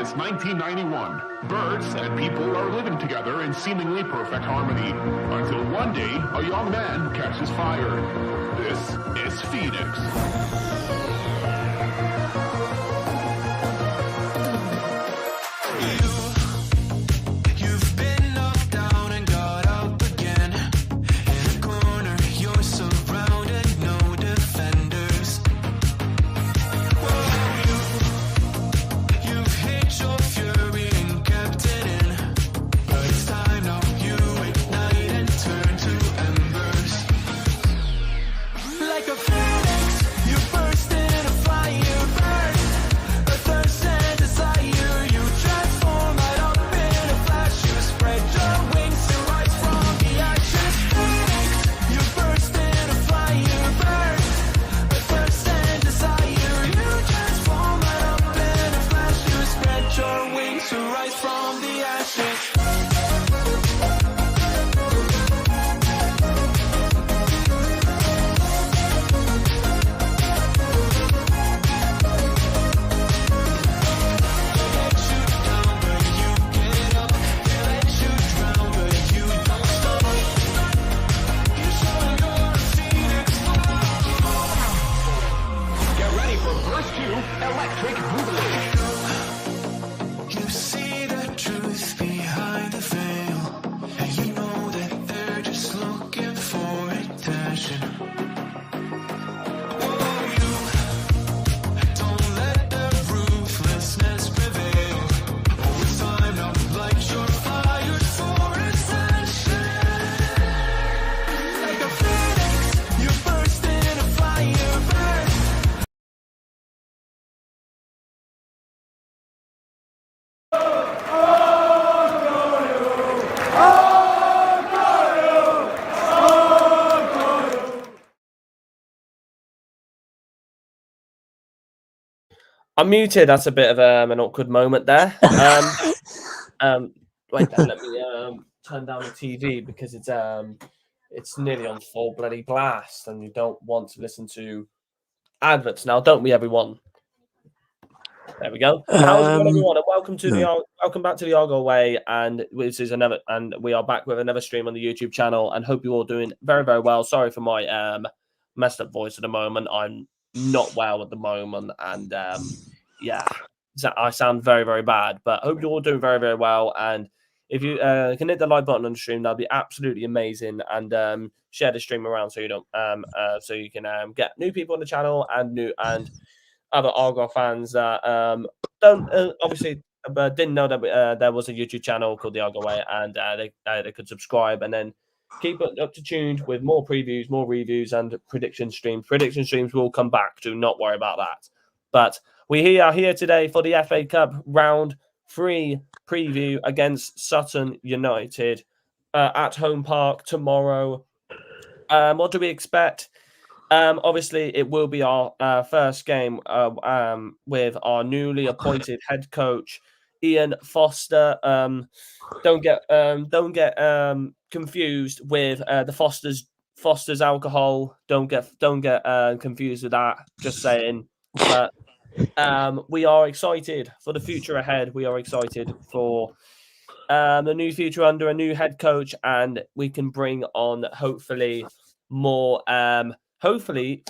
Since 1991, birds and people are living together in seemingly perfect harmony, until one day a young man catches fire. This is Phoenix. I'm muted. That's a bit of an awkward moment there. Wait, then, let me turn down the TV because it's nearly on full bloody blast, and you don't want to listen to adverts now, don't we, everyone? There we go. How's it going, everyone? And welcome back to the Argyle Way, and we are back with another stream on the YouTube channel. And hope you're all doing very, very well. Sorry for my messed up voice at the moment. I'm not well at the moment, and yeah, I sound very, very bad, but hope you're all doing very, very well. And if you can hit the like button on the stream, that'd be absolutely amazing. And share the stream around so you don't so you can get new people on the channel and other Argyle fans that don't obviously didn't know that there was a YouTube channel called the Argyle Way, and they could subscribe and then keep it up to tuned with more previews, more reviews, and prediction streams. Prediction streams will come back. Do not worry about that. But we are here today for the FA Cup Round 3 preview against Sutton United at Home Park tomorrow. What do we expect? Obviously, it will be our first game with our newly appointed head coach, Ian Foster. Don't get confused with the Foster's alcohol. Don't get confused with that. Just saying. But we are excited for the future ahead. We are excited for the new future under a new head coach, and we can bring on hopefully more 3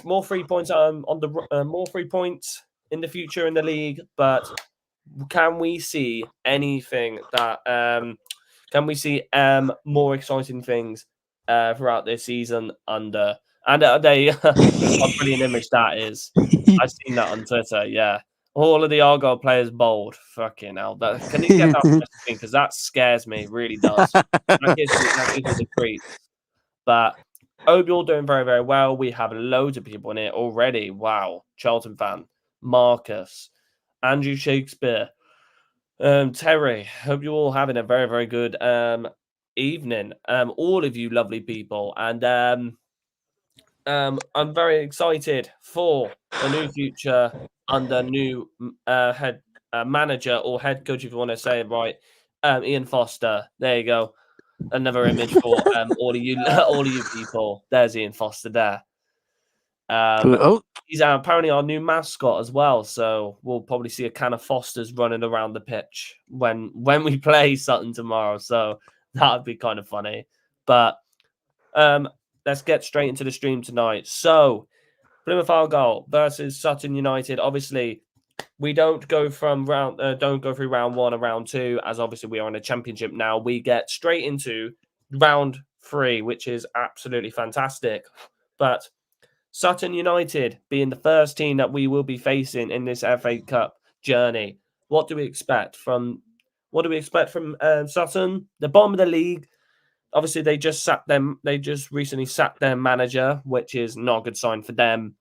points on the more 3 points in the future in the league. But can we see anything that can we see more exciting things throughout this season under and a brilliant image that is. I've seen that on Twitter. Yeah, all of the Argyle players bold. Fucking hell! Can you get that thing? Because that scares me. Really does. That gives me the creep. But hope you're all doing very, very well. We have loads of people in here already. Wow, Charlton fan, Marcus, Andrew Shakespeare, Terry. Hope you're all having a very, very good evening. All of you lovely people, and I'm very excited for the new future under new head manager or head coach, if you want to say it right. Ian Foster. There you go. Another image for all of you people. There's Ian Foster there. He's apparently our new mascot as well, so we'll probably see a can of Foster's running around the pitch when we play Sutton tomorrow. So that'd be kind of funny. But let's get straight into the stream tonight. So Plymouth Argyle versus Sutton United. Obviously, we don't go through round 1 or round 2, as obviously we are in a championship now. We get straight into round 3, which is absolutely fantastic. But Sutton United being the first team that we will be facing in this FA Cup journey. What do we expect from Sutton? The bottom of the league. Obviously, they just recently sacked their manager, which is not a good sign for them.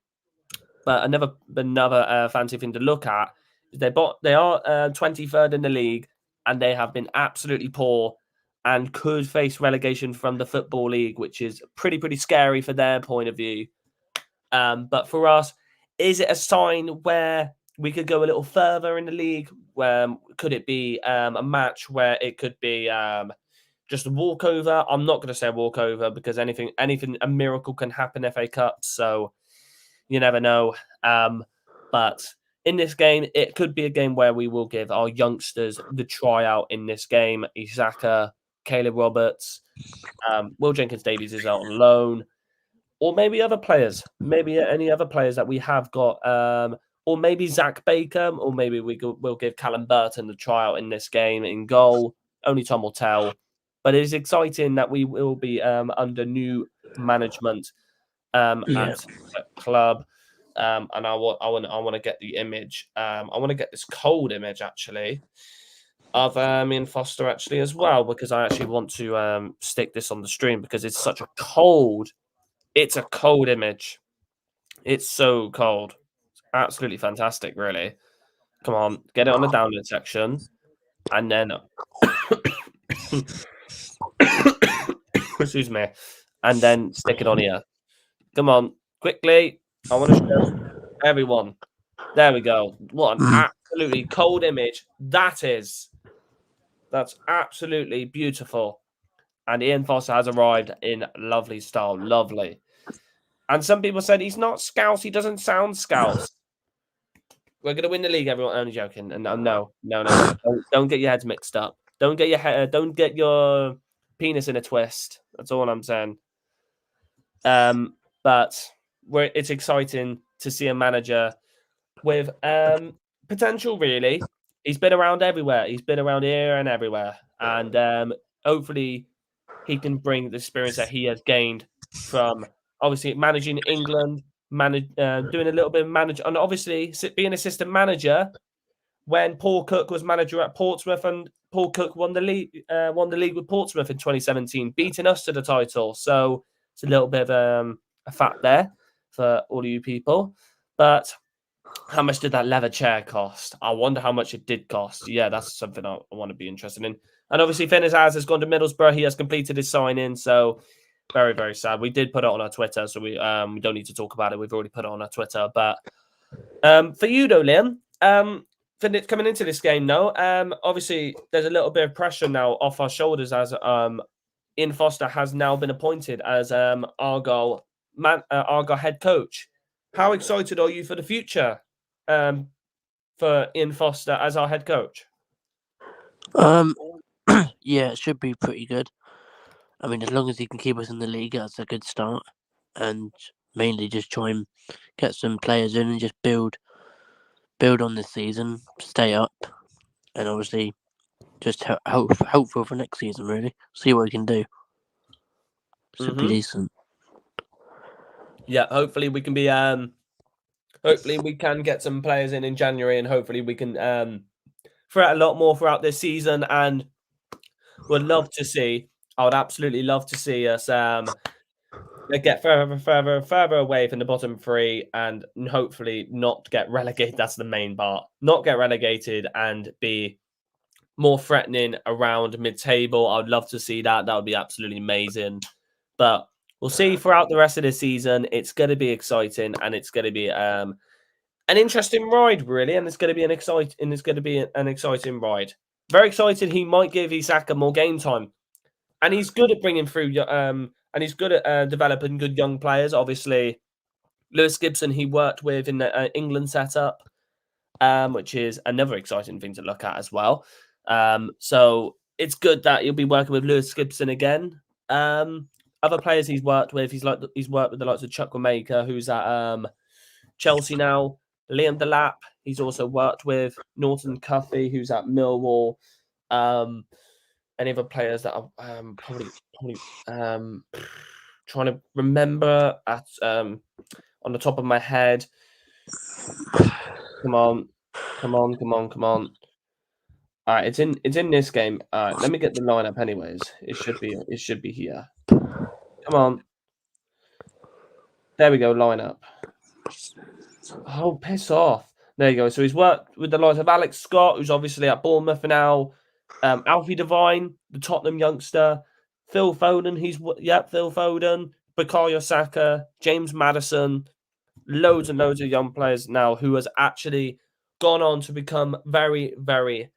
But another fancy thing to look at is they are 23rd in the league, and they have been absolutely poor and could face relegation from the Football League, which is pretty scary for their point of view. But for us, is it a sign where we could go a little further in the league? Could it be a match where it could be just a walkover? I'm not going to say a walkover because anything, a miracle can happen FA Cup, so you never know. But in this game, it could be a game where we will give our youngsters the tryout in this game. Isaka, Caleb Roberts, Will Jenkins-Davies is out on loan. Or maybe other players, maybe any other players that we have got, or maybe Zach Baker, or maybe we'll give Callum Burton the tryout in this game in goal. Only time will tell. But it is exciting that we will be under new management at the club. And I want to get the image. I want to get this cold image actually of Ian Foster actually as well, because I actually want to stick this on the stream because it's such a cold. It's a cold image. It's so cold. It's absolutely fantastic, really. Come on, get it on the download section. And then... excuse me. And then stick it on here. Come on, quickly. I want to show everyone. There we go. What an absolutely cold image that is. That's absolutely beautiful. And Ian Foster has arrived in lovely style. Lovely. And some people said he's not Scouse. He doesn't sound Scouse. We're going to win the league, everyone. I'm joking. And no. Don't get your heads mixed up. Don't get your penis in a twist. That's all I'm saying. But it's exciting to see a manager with potential, really. He's been around everywhere. He's been around here and everywhere. And hopefully he can bring the experience that he has gained from obviously managing England, doing a little bit of manager, and obviously being assistant manager when Paul Cook was manager at Portsmouth, and Paul Cook won the league with Portsmouth in 2017, beating us to the title. So it's a little bit of a fact there for all of you people. But how much did that leather chair cost? I wonder how much it did cost. Yeah, that's something I want to be interested in. And obviously, Finners has gone to Middlesbrough. He has completed his sign-in, so very, very sad. We did put it on our Twitter, so we don't need to talk about it. We've already put it on our Twitter. But for you, though, Liam, coming into this game, though, obviously, there's a little bit of pressure now off our shoulders as Ian Foster has now been appointed as Argyle head coach. How excited are you for the future for Ian Foster as our head coach? Yeah, it should be pretty good. I mean, as long as he can keep us in the league, that's a good start. And mainly just try and get some players in and just build on this season, stay up, and obviously just hopeful for next season, really. See what we can do. Should be decent. Yeah, hopefully we can be... hopefully we can get some players in January, and hopefully we can throw out a lot more throughout this season, and I would absolutely love to see us get further away from the bottom three, and hopefully not get relegated. That's the main part. Not get relegated and be more threatening around mid-table. I would love to see that. That would be absolutely amazing. But we'll see throughout the rest of the season. It's going to be exciting, and it's going to be an interesting ride, really. And it's going to be an exciting ride. Very excited. He might give Isaka more game time, and he's good at bringing through. And he's good at developing good young players. Obviously, Lewis Gibson, he worked with in the England setup, which is another exciting thing to look at as well. So it's good that you'll be working with Lewis Gibson again. Other players he's worked with, he's worked with the likes of Chuck Whitaker, who's at Chelsea now. Liam Delap, he's also worked with Norton Cuffy, who's at Millwall. Any other players that I'm probably trying to remember at on the top of my head. Come on. All right, it's in this game. All right, let me get the lineup. Anyways, it should be here. Come on. There we go. Lineup. Oh, piss off. There you go. So he's worked with the likes of Alex Scott, who's obviously at Bournemouth now. Alfie Devine, the Tottenham youngster. Phil Foden. Phil Foden. Bukayo Saka. James Maddison. Loads and loads of young players now who has actually gone on to become very, very,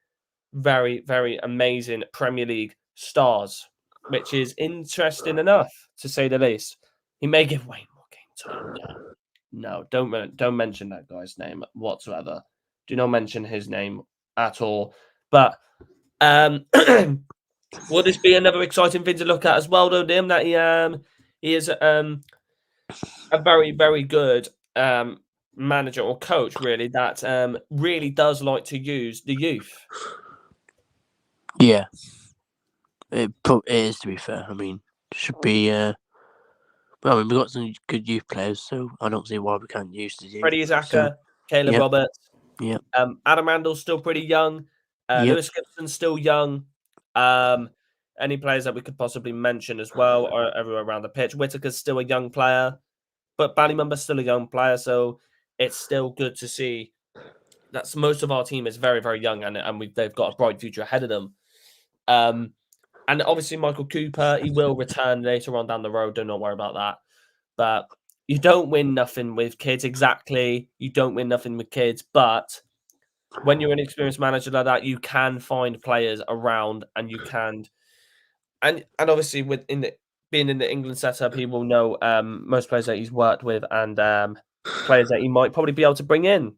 very, very amazing Premier League stars, which is interesting enough to say the least. He may give way more game time. No, don't mention that guy's name whatsoever. Do not mention his name at all. But will this be another exciting thing to look at as well, though, Liam? That he is a very, very good manager or coach, really, that really does like to use the youth. Yeah, it is, to be fair. I mean, should be. Well, I mean, we've got some good youth players, so I don't see why we can't use the youth. Freddie Zaka, Caleb Roberts. Yeah. Adam Randall's still pretty young. Lewis Gibson's still young. Any players that we could possibly mention as well are everywhere around the pitch. Whitaker's still a young player, but Ballymumba's still a young player, so it's still good to see that most of our team is very, very young, and they've got a bright future ahead of them. And obviously Michael Cooper, he will return later on down the road. Do not worry about that. But you don't win nothing with kids, exactly. You don't win nothing with kids, but when you're an experienced manager like that, you can find players around, and you can, and obviously being in the England setup, he will know most players that he's worked with and players that he might probably be able to bring in.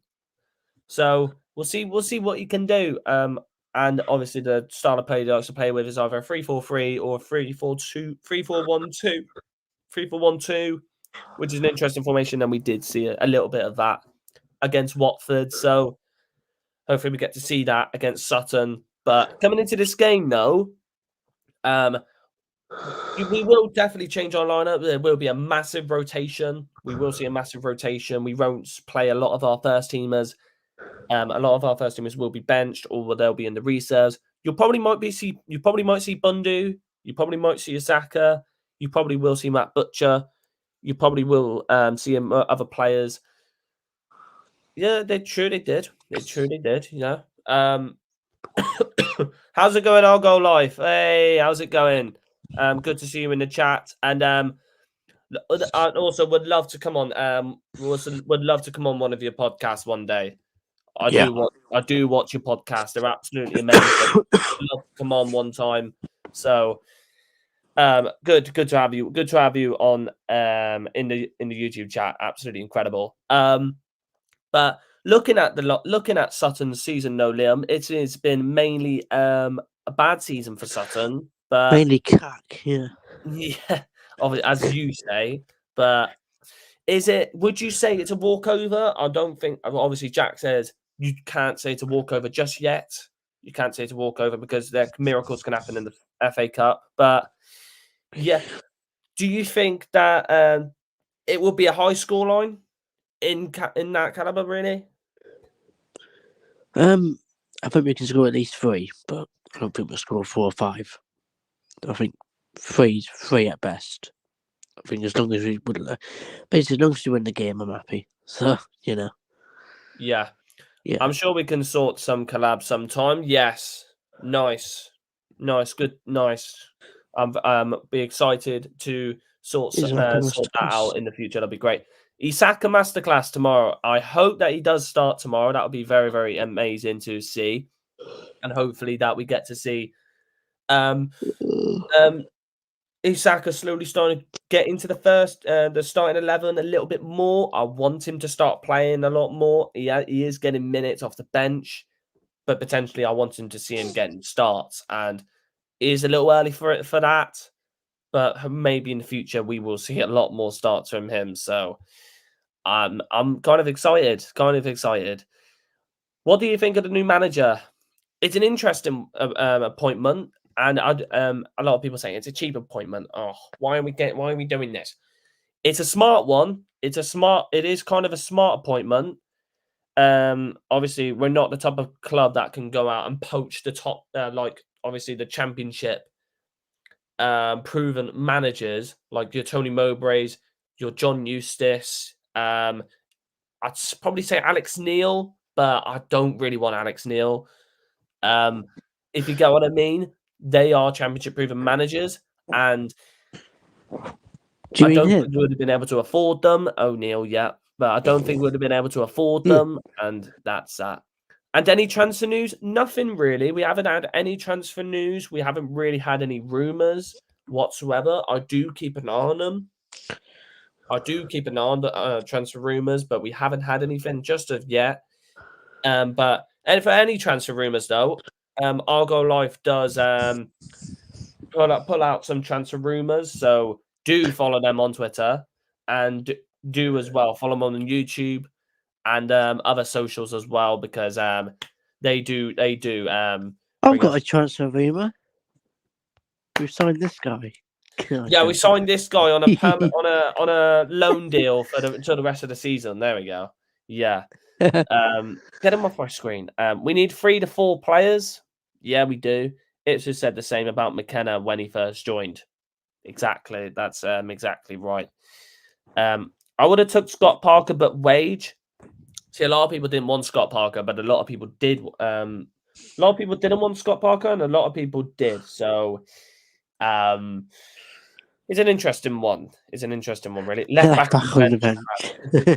So we'll see what he can do. And obviously the style of play he likes to play with is either a 3-4-3 or 3-4-2, 3-4-1-2, 3-4-1-2, which is an interesting formation. And we did see a little bit of that against Watford. So hopefully we get to see that against Sutton. But coming into this game, though, we will definitely change our lineup. There will be a massive rotation. We will see a massive rotation. We won't play a lot of our first teamers. A lot of our first teamers will be benched, or they'll be in the reserves. You probably might see Bundu. You probably might see Asaka. You probably will see Matt Butcher. You probably will see other players. Yeah, they truly did. You know. How's it going, Argyle Life? Hey, how's it going? Good to see you in the chat. And I also would love to come on. Would love to come on one of your podcasts one day. I do watch your podcast. They're absolutely amazing. I'd love to come on one time. So good to have you. Good to have you on in the YouTube chat. Absolutely incredible. But looking at Sutton's season, no, Liam, it has been mainly a bad season for Sutton. But mainly cack, yeah. Yeah, obviously, as you say, but would you say it's a walkover? I don't think, obviously Jack says you can't say it's a walkover just yet. You can't say it's a walkover because miracles can happen in the FA Cup. But yeah, do you think that it will be a high scoreline in that caliber, really? I think we can score at least 3, but I don't think we'll score 4 or 5. I think 3 at best. I think as long as we win the game, I'm happy. So, you know. Yeah. I'm sure we can sort some collab sometime. Yes. Nice. Good. Nice. Be excited to sort that out in the future. That'll be great. Isaka Masterclass tomorrow. I hope that he does start tomorrow. That would be very, very amazing to see. And hopefully that we get to see. Is Isaka's slowly starting to get into the starting 11 a little bit more. I want him to start playing a lot more. He is getting minutes off the bench, but potentially I want him to see him getting starts. And it is a little early for that, but maybe in the future we will see a lot more starts from him. So I'm kind of excited. What do you think of the new manager? It's an interesting appointment. And a lot of people saying it's a cheap appointment. Oh, why are we doing this? It's a smart one. It is kind of a smart appointment. Obviously, we're not the type of club that can go out and poach the top, like obviously the championship proven managers like your Tony Mowbrays, your John Eustace. I'd probably say Alex Neil, but I don't really want Alex Neil. If you get what I mean. They are championship proven managers, and I don't think we would have been able to afford them. O'Neill, yeah, but I don't think we would have been able to afford them, and that's that. And any transfer news? Nothing really. We haven't had any transfer news. We haven't really had any rumors whatsoever. I do keep an eye on them. I do keep an eye on the transfer rumors, but we haven't had anything just of yet. And for any transfer rumors though, Argyle Life does pull out some transfer rumors, so do follow them on Twitter and do as well follow them on YouTube and other socials as well, because they do I've got a transfer rumor. We signed this guy. Yeah, we signed this guy on a on a loan deal for the rest of the season. There we go. Yeah. Get him off my screen. We need 3 to 4 players. Yeah, we do. It's just said the same about McKenna when he first joined. Exactly. That's exactly right. I would have took Scott Parker, but wage. See, a lot of people didn't want Scott Parker, but a lot of people did. A lot of people didn't want Scott Parker, and a lot of people did. So, it's an interesting one. Really. Left back on the bench.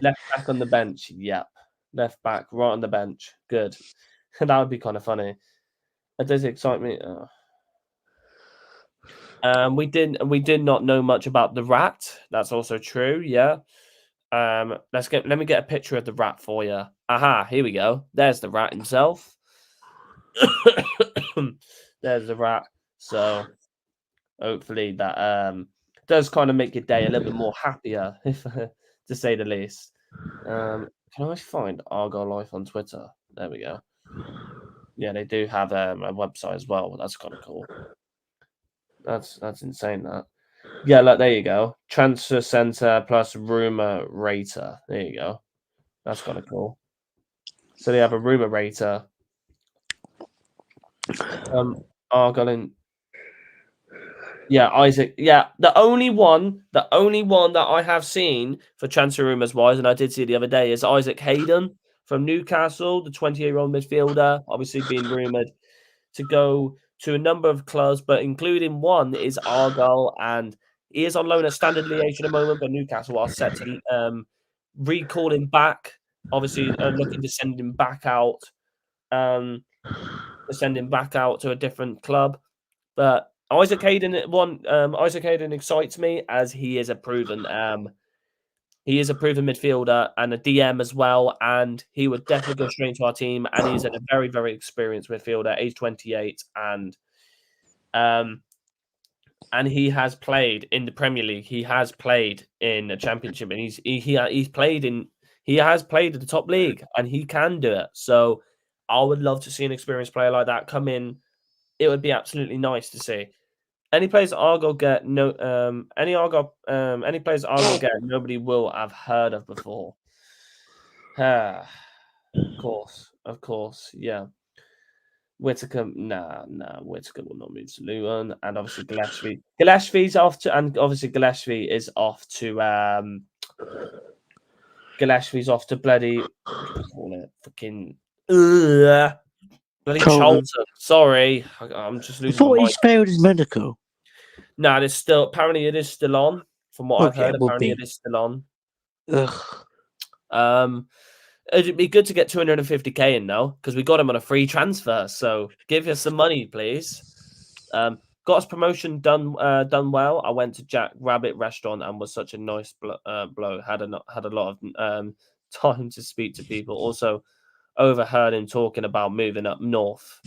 Left back on the bench. Yep. Left back, right on the bench. Good. That would be kind of funny. That does excite me. We did not know much about the rat. That's also true. Yeah. Let me get a picture of the rat for you. Aha, here we go. There's the rat himself. There's the rat. So hopefully that does kind of make your day a little bit more happier, if to say the least. Can I find Argyle Life on Twitter? There we go. Yeah, they do have a website as well. That's kind of cool. That's insane. That. Yeah, look, there you go. Transfer Center plus rumor rater. There you go. That's kind of cool. So they have a rumor rater. Argyle in. Yeah, Isaac. Yeah, the only one that I have seen for transfer rumors wise, and I did see it the other day, is Isaac Hayden from Newcastle, the 28-year-old midfielder, obviously being rumored to go to a number of clubs, but including one is Argyle, and he is on loan at Standard Liège at the moment, but Newcastle are set to recall him back. Obviously, looking to send him back out, to a different club, but. Isaac Hayden excites me as he is a proven midfielder and a DM as well, and he would definitely go straight into our team. And he's a very, very experienced midfielder, age 28, and he has played in the Premier League. He has played in the Championship, and he has played at the top league, and he can do it. So I would love to see an experienced player like that come in. It would be absolutely nice to see. Any players Argyle get any players Argyle get nobody will have heard of before. Of course, yeah. Whitaker, Whitaker will not move to Luton, and obviously Gillespie. Gillespie is off to bloody fucking bloody Charlton. Sorry, I'm just losing. I thought he's failed his medical. No, it is still. Apparently, it is still on. From what I've heard, apparently it is still on. Ugh. It'd be good to get 250k in now because we got him on a free transfer. So give us some money, please. got us promotion done well. I went to Jack Rabbit restaurant and was such a nice blow. Had a lot of time to speak to people. Also overheard him talking about moving up north.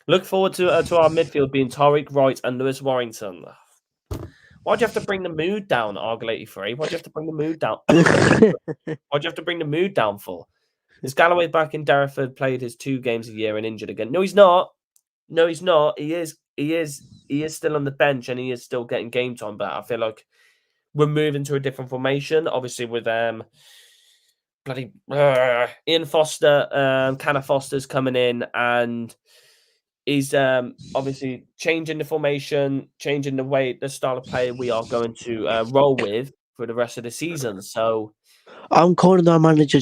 Look forward to our midfield being Tariq Wright and Lewis Warrington. Why'd you have to bring the mood down, Argyle 83? Why'd you have to bring the mood down? Why'd you have to bring the mood down for? Is Galloway back in Derriford, played his 2 games a year and injured again? No, he's not. No, he's not. He is still on the bench and he is still getting game time, but I feel like we're moving to a different formation. Obviously with bloody Ian Foster, Canna Foster's coming in and he's obviously changing the formation, changing the style of play we are going to roll with for the rest of the season. So I'm calling that manager.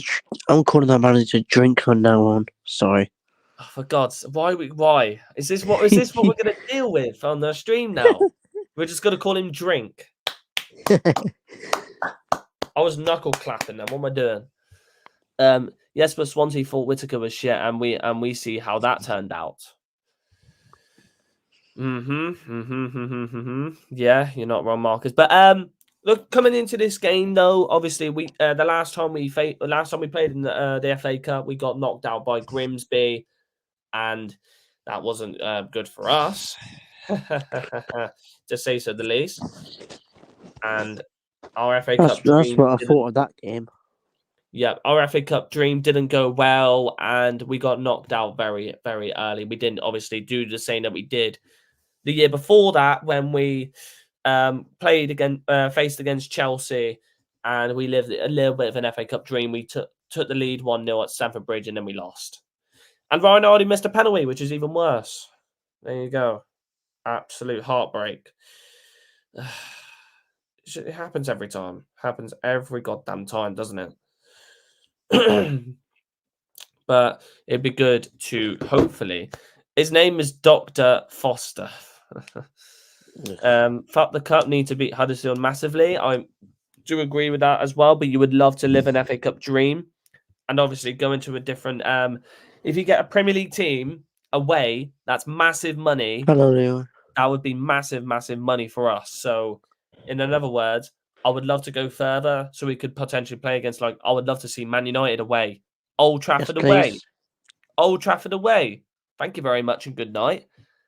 I'm calling that manager drink from now on. Sorry. oh, for God's why is this what we're gonna deal with on the stream now? We're just gonna call him Drink. I was knuckle clapping them. What am I doing? Yes, but Swansea thought Whitaker was shit, and we see how that turned out. Yeah, you're not wrong, Marcus. But look, coming into this game though, obviously the last time we played in the FA Cup, we got knocked out by Grimsby, and that wasn't good for us, to say so the least. And our FA Cup dream. That's what I thought of that game. Yeah, our FA Cup dream didn't go well, and we got knocked out very, very early. We didn't obviously do the same that we did the year before that when we faced against Chelsea, and we lived a little bit of an FA Cup dream. We took the lead 1-0 at Stamford Bridge, and then we lost. And Ryan already missed a penalty, which is even worse. There you go. Absolute heartbreak. It happens every time. Happens every goddamn time, doesn't it? But it'd be good to hopefully. His name is Dr. Foster. Fuck the cup, need to beat Huddersfield massively. I do agree with that as well, but you would love to live an FA Cup dream and obviously go into a different if you get a Premier League team away, that's massive money. Hello. That would be massive, massive money for us. So in other words, I would love to go further so we could potentially play against, like, I would love to see Man United away, Old Trafford away, Old Trafford away. Thank you very much and good night.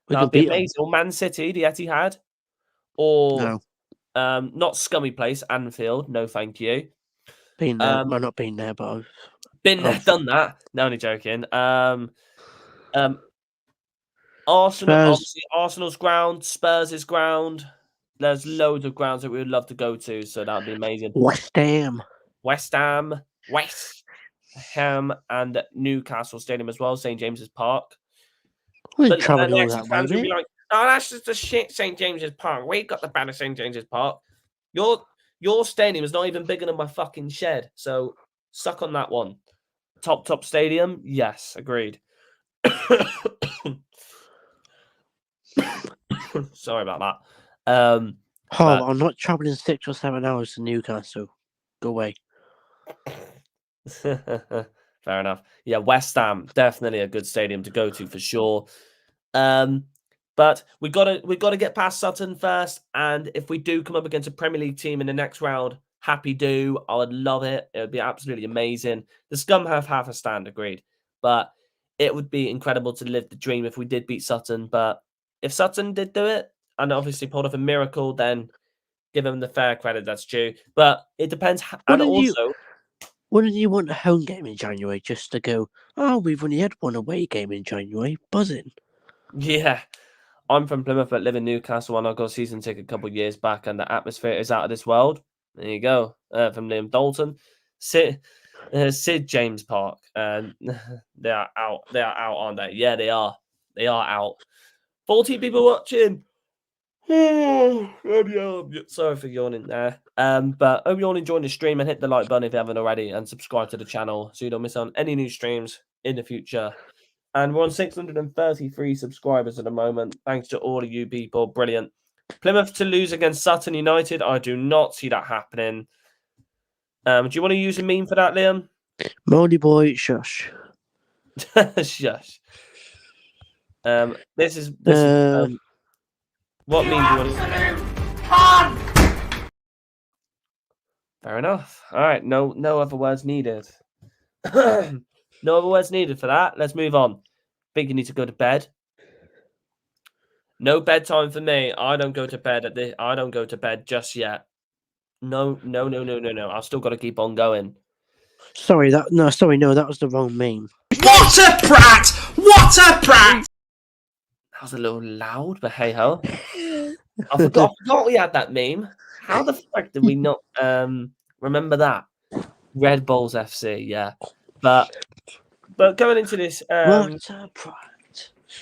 That'd be amazing. Or Man City, the Etihad, or not scummy place, Anfield. No, thank you. Been there, well, not been there, but I've been there, done that. No, only joking. Arsenal, obviously, Arsenal's ground, Spurs' ground. There's loads of grounds that we would love to go to, so that would be amazing. West Ham, and Newcastle Stadium as well, St. James's Park. But the fans would be like, "Oh, that's just a shit St. James's Park. We got the banner St. James's Park. Your stadium is not even bigger than my fucking shed, so suck on that one." Top stadium, yes, agreed. Sorry about that. I'm not traveling 6 or 7 hours to Newcastle. Go away. Fair enough. Yeah, West Ham, definitely a good stadium to go to for sure. But we gotta get past Sutton first, and if we do come up against a Premier League team in the next round, happy do. I would love it. It would be absolutely amazing. The scum have half a stand, agreed. But it would be incredible to live the dream if we did beat Sutton. But if Sutton did do it, and obviously pulled off a miracle, then give them the fair credit that's due. But it depends. Wouldn't you want a home game in January just to go, oh, we've only had one away game in January? Buzzing. Yeah. I'm from Plymouth, but live in Newcastle, and I got a season ticket a couple of years back, and the atmosphere is out of this world. There you go. From Liam Dalton. Sid James Park. And they are out. They are out, aren't they? Yeah, they are. They are out. 40 people watching. Sorry for yawning there. But hope you're all enjoying the stream, and hit the like button if you haven't already, and subscribe to the channel so you don't miss on any new streams in the future. And we're on 633 subscribers at the moment. Thanks to all of you people. Brilliant. Plymouth to lose against Sutton United. I do not see that happening. Do you want to use a meme for that, Liam? Moldy boy, shush. Shush. This is what meme do you want to... Fair enough. All right, no other words needed. No other words needed for that. Let's move on. Think you need to go to bed. No bedtime for me. I don't go to bed at this. I don't go to bed just yet. No. I've still got to keep on going. Sorry, that was the wrong meme. What a prat! What a prat! That was a little loud, but hey ho. I forgot we had that meme. How the fuck did we not remember that? Red Bulls FC, yeah. But going into this, What a prat!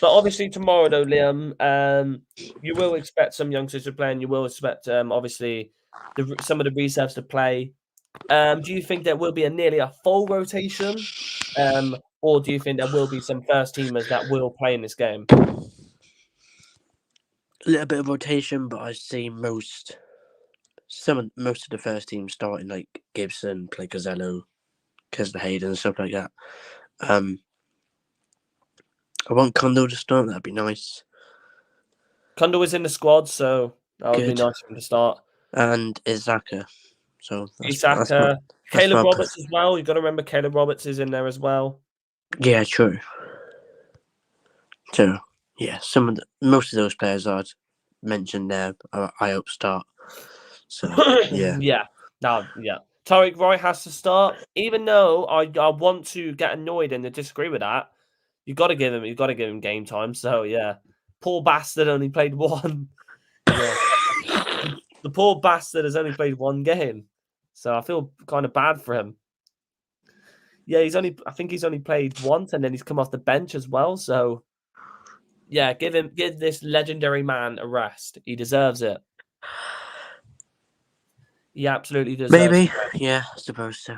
But obviously tomorrow, though, Liam, you will expect some youngsters to play, and you will expect obviously some of the reserves to play. Do you think there will be nearly a full rotation, or do you think there will be some first teamers that will play in this game? A little bit of rotation, but I see most of the first team starting, like Gibson, play Gazzello, Hayden, and stuff like that. I want Kondo to start. That'd be nice. Kondo is in the squad, so that would be nice for him to start. And Izaka. So Izaka, Caleb Roberts as well. You've got to remember Caleb Roberts is in there as well. Yeah, true. So yeah, most of those players I'd mentioned there, I hope start. So yeah, yeah. Tariq Roy has to start, even though I want to get annoyed and disagree with that. You got to give him game time. So yeah, poor bastard only played one. Yeah. The poor bastard has only played one game, so I feel kind of bad for him. Yeah, I think he's only played once, and then he's come off the bench as well. So yeah, give this legendary man a rest. He deserves it. He absolutely deserves maybe. it. Yeah, I suppose so.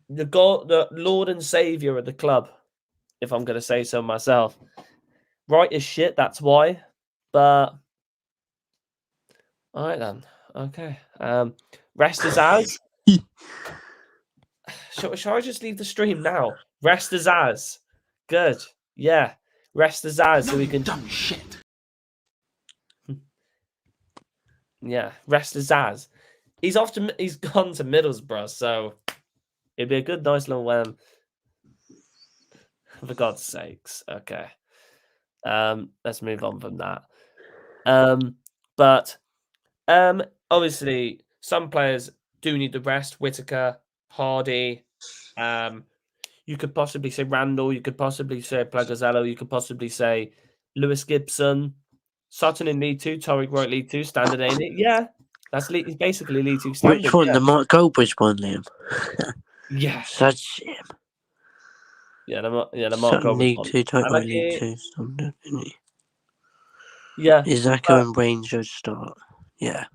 The Lord and Savior of the club, if I'm going to say so myself. Right as shit, that's why. But all right then. Okay. Rest his as. Shall I just leave the stream now? Rest his as. Good. Yeah. Rest his as so we can. Dumb shit. Yeah. Rest his as. He's gone to Middlesbrough, so it'd be a good, nice little for God's sakes. Okay. Let's move on from that. But obviously some players do need the rest. Whitaker, Hardy, you could possibly say Randall, you could possibly say Plagazello, you could possibly say Lewis Gibson, Sutton in League 2, Tariq Wright League 2, standard, ain't it? Yeah. It's basically League 2 standard. Which one? Yeah. The Mark Goldbridge one, Liam? Yeah. Such shame. Yeah, the Mark Goldbridge League one. 2, Tariq League 2 standard, isn't he? Yeah. Izaka and Wayne should start. Yeah.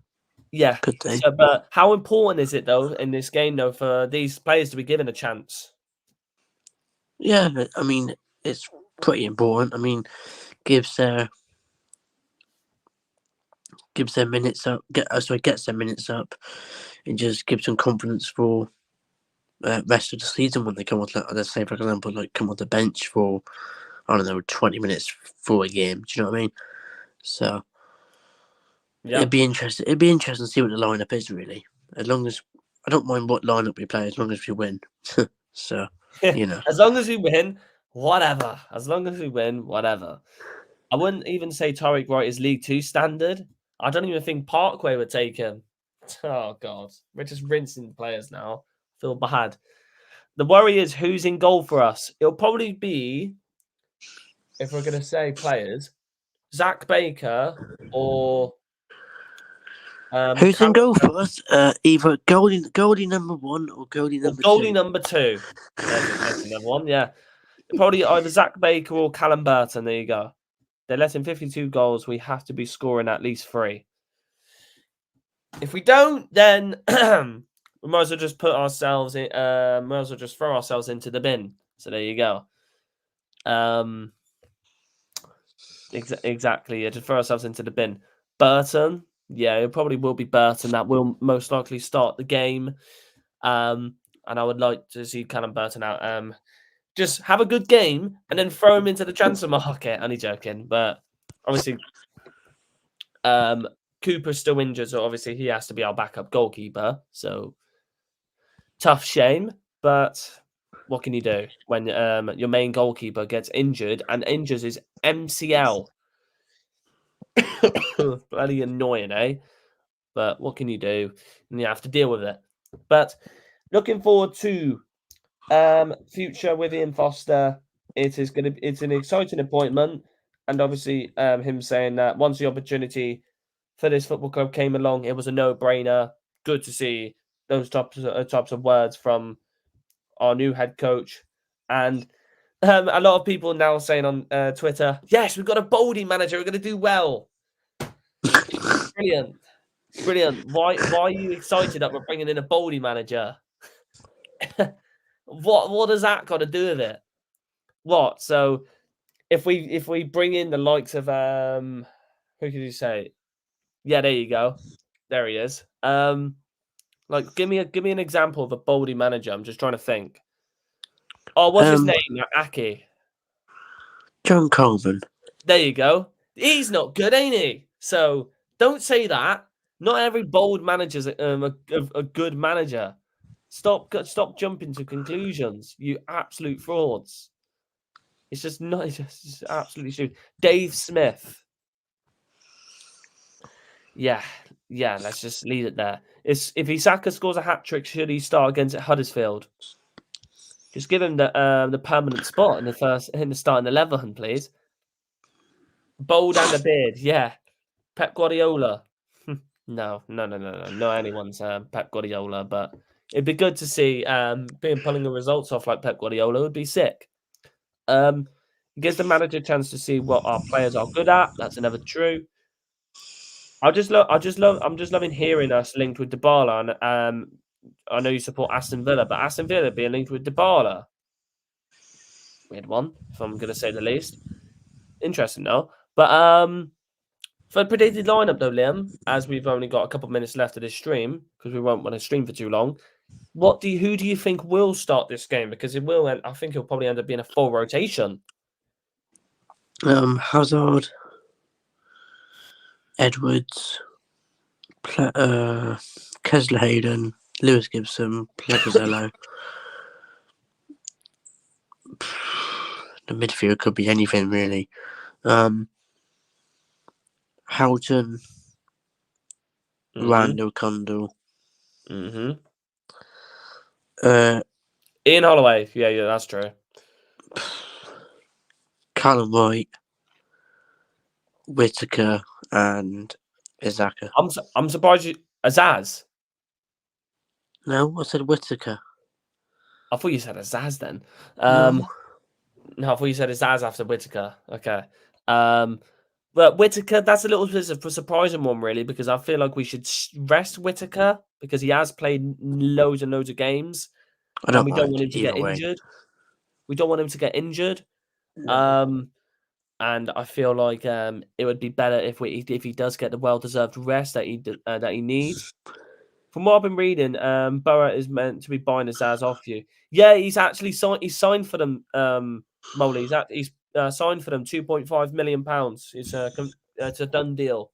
Yeah. Could they? So, but how important is it, though, in this game, though, for these players to be given a chance? Yeah, I mean, it's pretty important. I mean, gets their minutes up, gets their minutes up, and just gives them confidence for rest of the season when they come off. Let's say, for example, come off the bench for 20 minutes for a game. Do you know what I mean? So yeah. It'd be interesting. It'd be interesting to see what the lineup is really. As long as I don't mind what lineup we play, as long as we win. So you know, as long as we win, whatever. As long as we win, whatever. I wouldn't even say Tariq Wright is League 2 standard. I don't even think Parkway would take him. Oh God, we're just rinsing players now. Feel bad. The worry is who's in goal for us. It'll probably be, if we're going to say players, Zach Baker or who's in goal for us? Either Goldie number 1 or Goldie number 2. Goldie number 2. There's another one. Yeah, probably either Zach Baker or Callum Burton. There you go. They're letting 52 goals. We have to be scoring at least 3. If we don't, then we might as well just put ourselves in. Might as well just throw ourselves into the bin. So there you go. Exactly. Yeah, just throw ourselves into the bin. Burton. Yeah, it probably will be Burton that will most likely start the game. And I would like to see Callum Burton out. Just have a good game and then throw him into the transfer market. Only joking, but obviously, Cooper's still injured, so obviously he has to be our backup goalkeeper. So tough shame, but what can you do when your main goalkeeper gets injured and injures his MCL? Bloody annoying, eh? But what can you do? And you have to deal with it. But looking forward to future with Ian Foster. It's an exciting appointment, and obviously him saying that once the opportunity for this football club came along, it was a no-brainer. Good to see those types of words from our new head coach. And a lot of people now saying on Twitter, yes, we've got a Baldy manager. We're going to do well. Brilliant. Brilliant. Why are you excited that we're bringing in a Baldy manager? What does that got to do with it? What? So if we bring in the likes of who could you say? Yeah, there you go. There he is. Like give me an example of a Baldy manager. I'm just trying to think. Oh, what's his name? Aki. John Colvin. There you go. He's not good, ain't he? So don't say that. Not every bold manager's a good manager. Stop jumping to conclusions. You absolute frauds. It's just not. It's just absolutely stupid. Dave Smith. Yeah. Let's just leave it there. If Isaka scores a hat trick, should he start against Huddersfield? Just give him the permanent spot in the starting 11, please. Bold and a beard, yeah. Pep Guardiola. No, anyone's Pep Guardiola, but it'd be good to see pulling the results off like Pep Guardiola would be sick. It gives the manager a chance to see what our players are good at. That's never true. I'm just loving hearing us linked with Dybala, and I know you support Aston Villa, but Aston Villa being linked with Dybala. Weird one, if I'm going to say the least. Interesting, though. But for the predicted lineup, though, Liam, as we've only got a couple of minutes left of this stream, because we won't want to stream for too long, who do you think will start this game? Because it will, I think it'll probably end up being a full rotation. Hazard, Edwards, Kesler Hayden, Lewis Gibson, Plegazello. The midfield could be anything, really. Houghton, Randall Condell. Ian Holloway. Yeah, that's true. Callum White, Whitaker, and Isaka. I'm surprised you... Azaz? No, I said Whitaker. I thought you said Azaz then. No, I thought you said Azaz after Whitaker. Okay. But Whitaker, that's a little bit of a surprising one, really, because I feel like we should rest Whitaker because he has played loads and loads of games. we don't want him to get injured. We don't want him to get injured. No. And I feel like it would be better if he does get the well-deserved rest that he needs. From what I've been reading, Borough is meant to be buying Azaz off you. Yeah, he's actually signed. He's signed for them. Molly, he's signed for them £2.5 million. It's a done deal.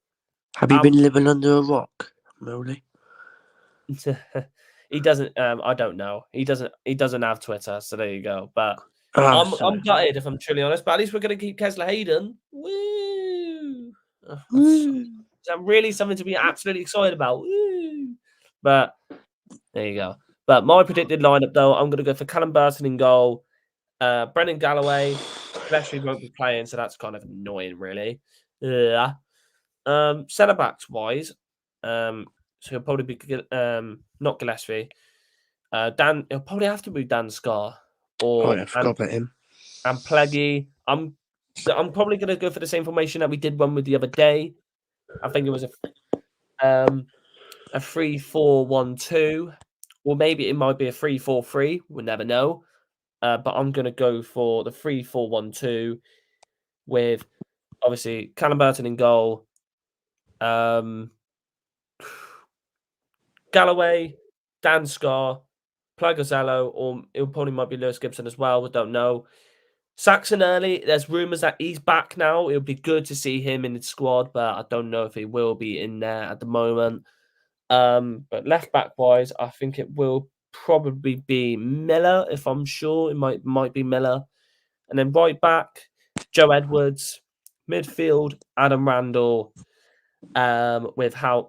Have you been living under a rock, Molly? He doesn't. I don't know. He doesn't have Twitter, so there you go. But I'm gutted if I'm truly honest. But at least we're going to keep Kesler Hayden. Woo! Really something to be absolutely excited about. Woo! But there you go. But my predicted lineup, though, I'm going to go for Callum Burton in goal. Brendan Galloway, Leslie won't be playing, so that's kind of annoying, really. Yeah. Centre backs wise, so he'll probably be not Gillespie. Dan, it'll probably have to be Dan Scar or I forgot about him. And Pleggy. I'm probably going to go for the same formation that we did one with the other day. I think it was a 3-4-1-2, or maybe it might be a 3-4-3. We'll never know. But I'm going to go for the 3-4-1-2 with obviously Callum Burton in goal. Galloway, Dan Scar, Plagozello, or it probably might be Lewis Gibson as well. We don't know. Saxon early, there's rumours that he's back now. It'll be good to see him in the squad, but I don't know if he will be in there at the moment. But left back wise, I think it will probably be Miller. If I'm sure, it might be Miller, and then right back, Joe Edwards. Midfield, Adam Randall.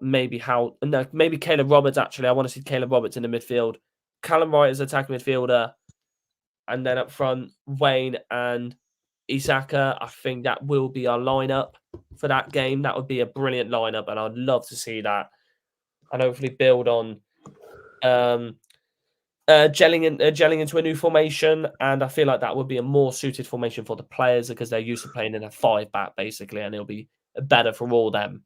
Maybe Caleb Roberts. Actually, I want to see Caleb Roberts in the midfield. Callum Wright as attacking midfielder, and then up front, Wayne and Isaka. I think that will be our lineup for that game. That would be a brilliant lineup, and I'd love to see that. And hopefully build on gelling into a new formation. And I feel like that would be a more suited formation for the players because they're used to playing in a 5-back basically, and it'll be better for all them.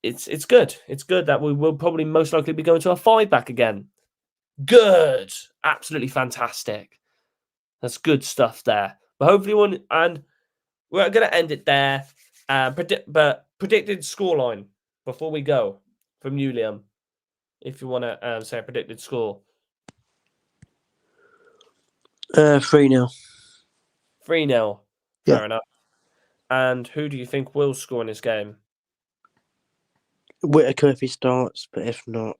It's good. It's good that we will probably most likely be going to a 5-back again. Good, absolutely fantastic. That's good stuff there. But hopefully, we're going to end it there. Predicted scoreline before we go from you, Liam. If you want to say a predicted score, 3-0. 3-0. Yeah. Fair enough. And who do you think will score in this game? Whitaker if he starts, but if not,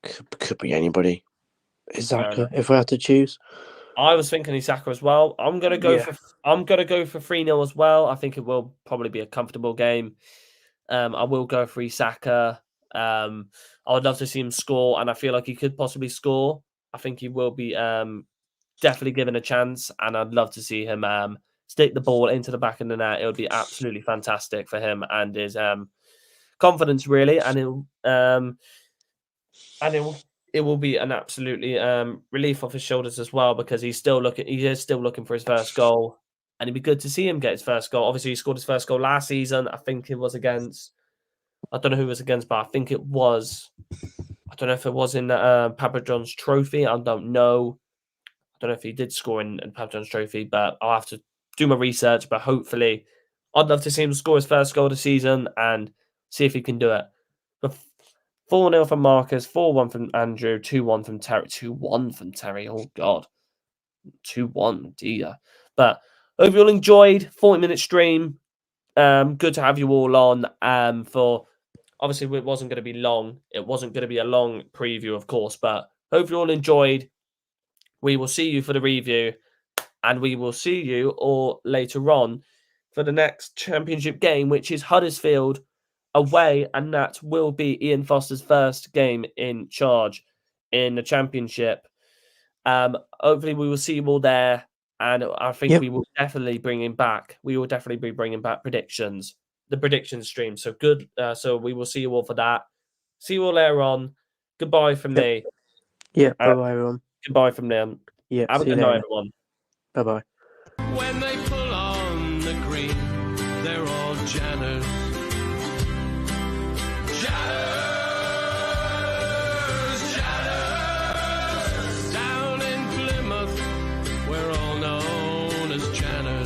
could be anybody. Isaka, if we have to choose. I was thinking Isaka as well. I'm gonna go for 3-0 as well. I think it will probably be a comfortable game. I will go for Isaka. I would love to see him score, and I feel like he could possibly score. I think he will be definitely given a chance, and I'd love to see him stick the ball into the back of the net. It would be absolutely fantastic for him and his confidence, really, and it will be an absolutely relief off his shoulders as well because he is still looking for his first goal, and it'd be good to see him get his first goal. Obviously, he scored his first goal last season. I think it was against. I don't know who it was against, but I think it was. I don't know if it was in Papa John's Trophy. I don't know. I don't know if he did score in Papa John's Trophy, but I'll have to do my research. But hopefully, I'd love to see him score his first goal of the season and see if he can do it. But 4-0 from Marcus, 4-1 from Andrew, 2-1 from Terry. 2-1 from Terry. Oh, God. 2-1, dear. But hope you all enjoyed. 40-minute stream. Good to have you all on. For obviously, it wasn't going to be long. It wasn't going to be a long preview, of course. But hope you all enjoyed. We will see you for the review. And we will see you all later on for the next championship game, which is Huddersfield away, and that will be Ian Foster's first game in charge in the championship. Hopefully we will see you all there, and I think we will definitely be bringing back predictions, the prediction stream. So good. So we will see you all for that. See you all later on. Goodbye from me. Yeah, bye-bye, everyone. Goodbye from them. Yeah, have a good night, everyone. Bye-bye. When they